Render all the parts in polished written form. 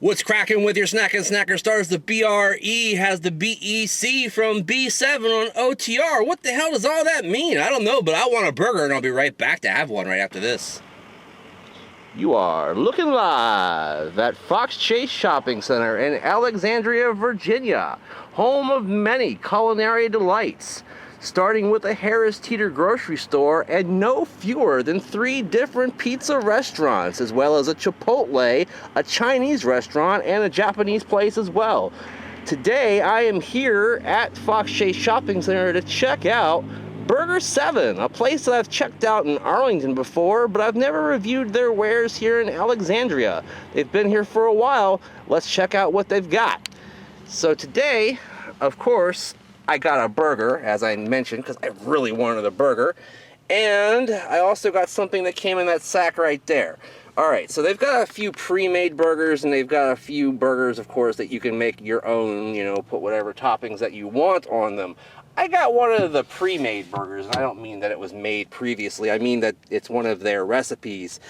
What's cracking with your snacker stars? The BRE has the BEC from B7 on OTR. What the hell does all that mean? I don't know, but I want a burger and I'll be right back to have one right after this. You are looking live at Fox Chase Shopping Center in Alexandria, Virginia, home of many culinary delights, starting with a Harris Teeter grocery store and no fewer than 3 different pizza restaurants, as well as a Chipotle, a Chinese restaurant, and a Japanese place as well. Today, I am here at Fox Chase Shopping Center to check out Burger 7, a place that I've checked out in Arlington before, but I've never reviewed their wares here in Alexandria. They've been here for a while. Let's check out what they've got. So today, of course, I got a burger, as I mentioned, because I really wanted a burger. And I also got something that came in that sack right there. Alright, so they've got a few pre-made burgers, and they've got a few burgers, of course, that you can make your own, put whatever toppings that you want on them. I got one of the pre-made burgers, and I don't mean that it was made previously. I mean that it's one of their recipes.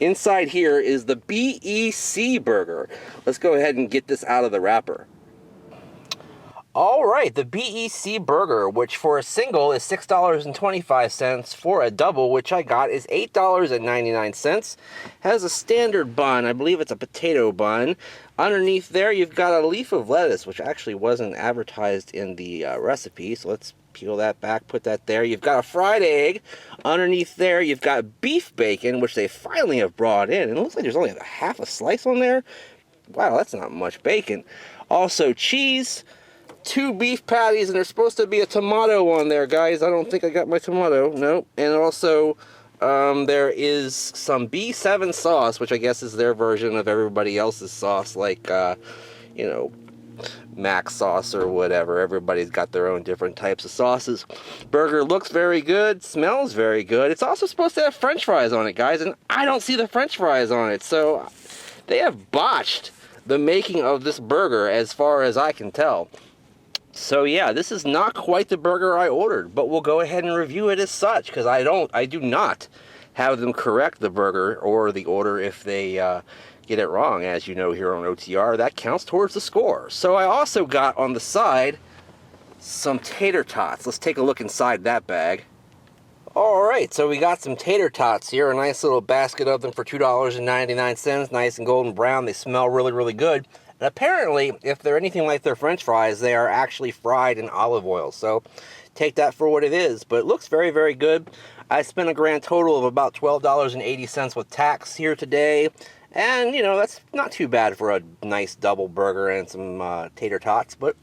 Inside here is the BEC burger. Let's go ahead and get this out of the wrapper. Alright, the BEC burger, which for a single is $6.25, for a double, which I got, is $8.99, has a standard bun. I believe it's a potato bun. Underneath there, you've got a leaf of lettuce, which actually wasn't advertised in the recipe, so let's peel that back, put that there. You've got a fried egg. Underneath there, you've got beef bacon, which they finally have brought in. And it looks like there's only a half a slice on there. Wow, that's not much bacon. Also, cheese, 2 beef patties, and there's supposed to be a tomato on there, guys. I don't think I got my tomato. Nope. And also, there is some B7 sauce, which I guess is their version of everybody else's sauce, like, Mac sauce or whatever. Everybody's got their own different types of sauces. Burger looks very good, smells very good. It's also supposed to have French fries on it, guys, and I don't see the French fries on it, so they have botched the making of this burger as far as I can tell. So yeah, this is not quite the burger I ordered, but we'll go ahead and review it as such, because I do not have them correct the burger or the order if they get it wrong. As you know, here on OTR, that counts towards the score. So I also got on the side some tater tots. Let's take a look inside that bag. Alright, so we got some tater tots here, a nice little basket of them for $2.99, nice and golden brown. They smell really, really good. And apparently, if they're anything like their French fries, they are actually fried in olive oil. So take that for what it is. But it looks very, very good. I spent a grand total of about $12.80 with tax here today. And, that's not too bad for a nice double burger and some tater tots. But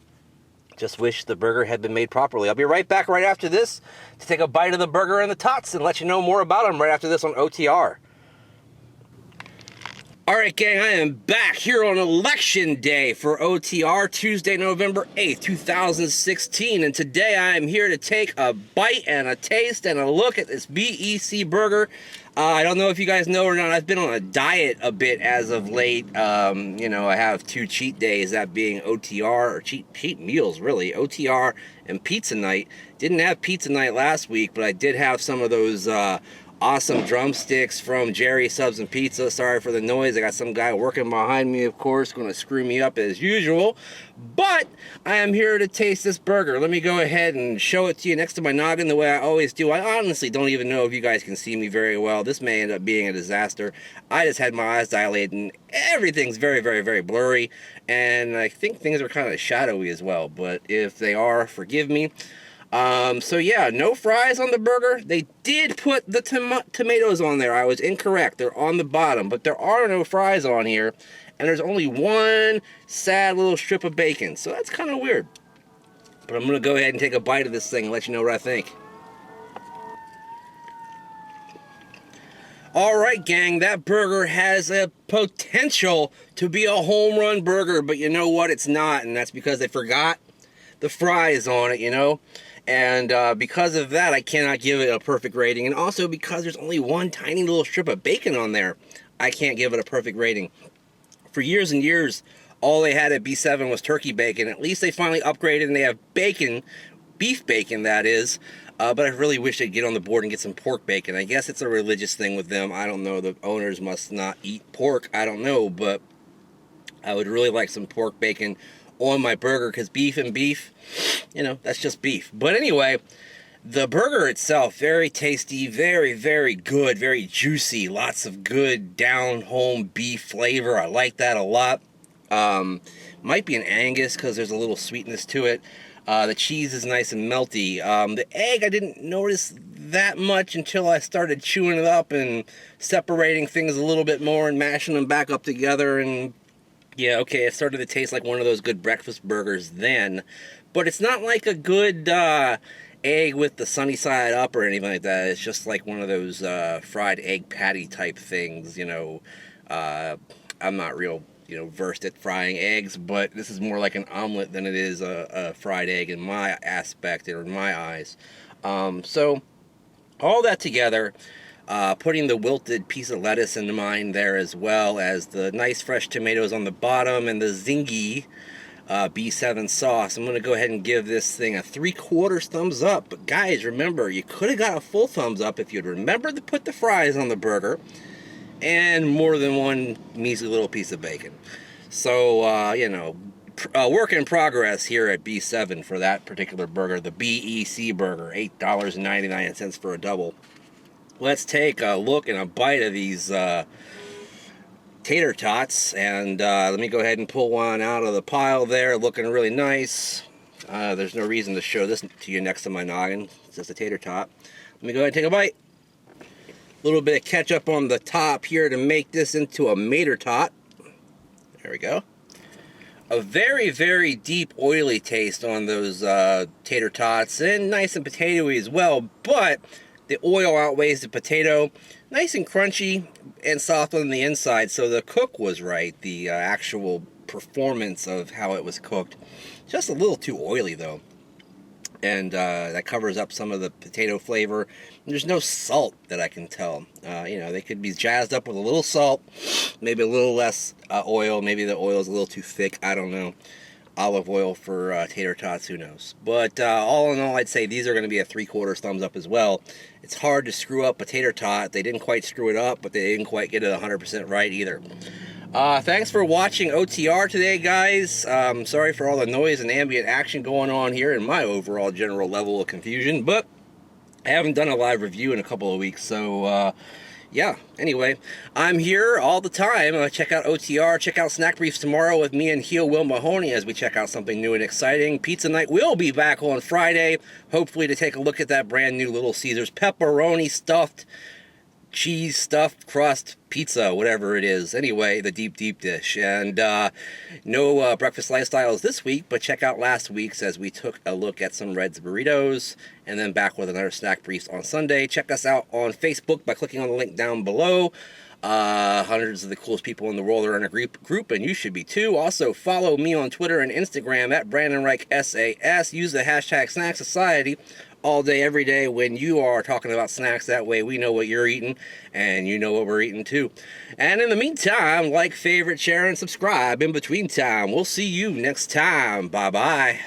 just wish the burger had been made properly. I'll be right back right after this to take a bite of the burger and the tots and let you know more about them right after this on OTR. Alright gang, I am back here on Election Day for OTR, Tuesday, November 8th, 2016, and today I am here to take a bite and a taste and a look at this BEC burger. I don't know if you guys know or not, I've been on a diet a bit as of late. I have 2 cheat days, that being OTR, or cheat meals really, OTR and pizza night. Didn't have pizza night last week, but I did have some of those awesome drumsticks from Jerry Subs and Pizza. Sorry for the noise. I got some guy working behind me, of course, going to screw me up as usual. But I am here to taste this burger. Let me go ahead and show it to you next to my noggin the way I always do. I honestly don't even know if you guys can see me very well. This may end up being a disaster. I just had my eyes dilated and everything's very, very, very blurry. And I think things are kind of shadowy as well. But if they are, forgive me. So yeah, no fries on the burger. They did put the tomatoes on there. I was incorrect. They're on the bottom, but there are no fries on here. And there's only one sad little strip of bacon. So that's kind of weird. But I'm going to go ahead and take a bite of this thing and let you know what I think. Alright gang, that burger has a potential to be a home run burger. But you know what? It's not. And that's because they forgot the fries on it, And because of that, I cannot give it a perfect rating. And also because there's only one tiny little strip of bacon on there, I can't give it a perfect rating. For years and years, all they had at B7 was turkey bacon. At least they finally upgraded and they have bacon, beef bacon that is. But I really wish they'd get on the board and get some pork bacon. I guess it's a religious thing with them. I don't know. The owners must not eat pork. I don't know. But I would really like some pork bacon on my burger, because beef and beef, you know, that's just beef. But anyway, the burger itself, very tasty, very, very good, very juicy, lots of good down-home beef flavor. I like that a lot. Might be an Angus because there's a little sweetness to it. The cheese is nice and melty. The egg, I didn't notice that much until I started chewing it up and separating things a little bit more and mashing them back up together. And yeah, okay, it started to taste like one of those good breakfast burgers then. But it's not like a good egg with the sunny side up or anything like that. It's just like one of those fried egg patty type things, you know. I'm not real, you know, versed at frying eggs, but this is more like an omelet than it is a fried egg in my aspect, or in my eyes. So all that together, putting the wilted piece of lettuce into mine there, as well as the nice fresh tomatoes on the bottom and the zingy B7 sauce, I'm going to go ahead and give this thing a 3/4 thumbs up. But guys, remember, you could have got a full thumbs up if you'd remembered to put the fries on the burger and more than one measly little piece of bacon. So, you know, work in progress here at B7 for that particular burger, the BEC burger, $8.99 for a double. Let's take a look and a bite of these Tater Tots, and let me go ahead and pull one out of the pile there, looking really nice. There's no reason to show this to you next to my noggin. It's just a tater tot. Let me go ahead and take a bite. A little bit of ketchup on the top here to make this into a mater tot. There we go. A very, very deep, oily taste on those tater tots, and nice and potatoey as well, but the oil outweighs the potato. Nice and crunchy and soft on the inside, so the cook was right. The actual performance of how it was cooked. Just a little too oily, though. And that covers up some of the potato flavor. There's no salt that I can tell. You know, they could be jazzed up with a little salt, maybe a little less oil. Maybe the oil is a little too thick. I don't know. Olive oil for tater tots, who knows. But all in all, I'd say these are going to be a 3/4 thumbs up as well. It's hard to screw up a tater tot. They didn't quite screw it up, but they didn't quite get it 100% right either. Thanks for watching OTR today, guys. Sorry for all the noise and ambient action going on here and my overall general level of confusion, but I haven't done a live review in a couple of weeks, so yeah, anyway, I'm here all the time. Check out OTR, check out Snack Briefs tomorrow with me and Heel Will Mahoney as we check out something new and exciting. Pizza Night will be back on Friday, hopefully to take a look at that brand new Little Caesars pepperoni stuffed cheese stuffed crust pizza, whatever it is. Anyway, the deep dish. And no breakfast lifestyles this week, but check out last week's as we took a look at some Red's burritos, and then back with another Snack Briefs on Sunday. Check us out on Facebook by clicking on the link down below. Hundreds of the coolest people in the world are in a group, and you should be too. Also, follow me on Twitter and Instagram at Brandon Reich SAS. Use the hashtag Snack Society all day, every day when you are talking about snacks. That way we know what you're eating, and you know what we're eating too. And in the meantime, like, favorite, share, and subscribe in between time. We'll see you next time. Bye-bye.